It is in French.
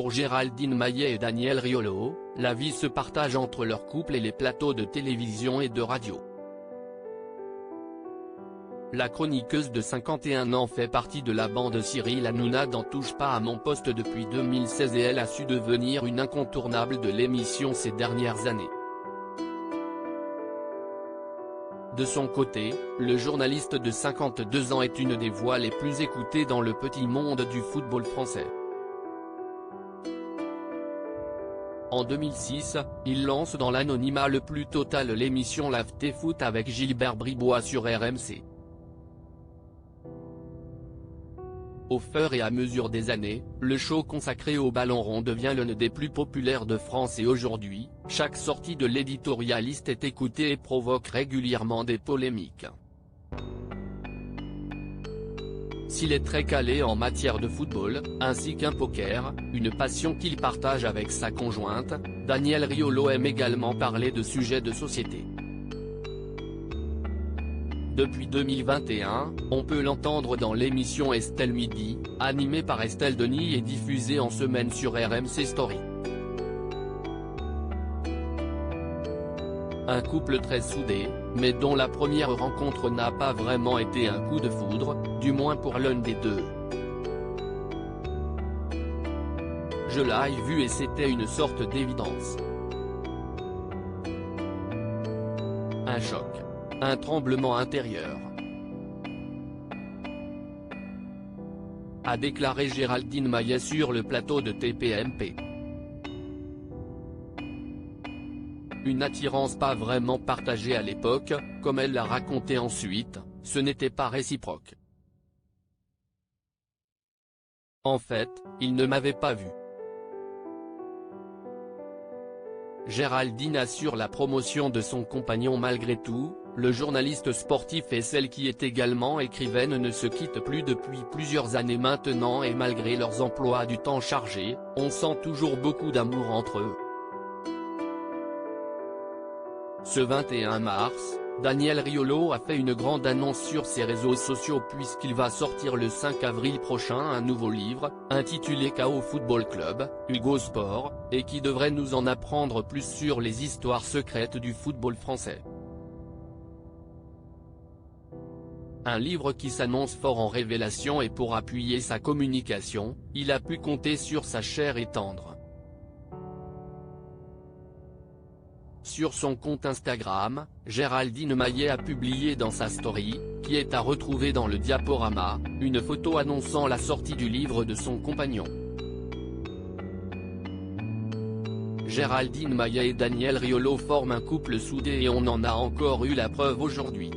Pour Géraldine Maillet et Daniel Riolo, la vie se partage entre leur couple et les plateaux de télévision et de radio. La chroniqueuse de 51 ans fait partie de la bande Cyril Hanouna dans Touche pas à mon poste depuis 2016 et elle a su devenir une incontournable de l'émission ces dernières années. De son côté, le journaliste de 52 ans est une des voix les plus écoutées dans le petit monde du football français. En 2006, il lance dans l'anonymat le plus total l'émission l'AFT Foot avec Gilbert Bribois sur RMC. Au fur et à mesure des années, le show consacré au ballon rond devient l'un des plus populaires de France et aujourd'hui, chaque sortie de l'éditorialiste est écoutée et provoque régulièrement des polémiques. S'il est très calé en matière de football, ainsi qu'un poker, une passion qu'il partage avec sa conjointe, Daniel Riolo aime également parler de sujets de société. Depuis 2021, on peut l'entendre dans l'émission Estelle Midi, animée par Estelle Denis et diffusée en semaine sur RMC Story. Un couple très soudé, mais dont la première rencontre n'a pas vraiment été un coup de foudre, du moins pour l'un des deux. Je l'ai vu et c'était une sorte d'évidence. Un choc. Un tremblement intérieur. A déclaré Géraldine Maillet sur le plateau de TPMP. Une attirance pas vraiment partagée à l'époque, comme elle l'a raconté ensuite, ce n'était pas réciproque. En fait, il ne m'avait pas vu. Géraldine assure la promotion de son compagnon malgré tout. Le journaliste sportif et celle qui est également écrivaine ne se quittent plus depuis plusieurs années maintenant et malgré leurs emplois du temps chargés, on sent toujours beaucoup d'amour entre eux. Ce 21 mars, Daniel Riolo a fait une grande annonce sur ses réseaux sociaux puisqu'il va sortir le 5 avril prochain un nouveau livre, intitulé KO Football Club, Hugo Sport, et qui devrait nous en apprendre plus sur les histoires secrètes du football français. Un livre qui s'annonce fort en révélation et pour appuyer sa communication, il a pu compter sur sa chair et tendre. Sur son compte Instagram, Géraldine Maillet a publié dans sa story, qui est à retrouver dans le diaporama, une photo annonçant la sortie du livre de son compagnon. Géraldine Maillet et Daniel Riolo forment un couple soudé et on en a encore eu la preuve aujourd'hui.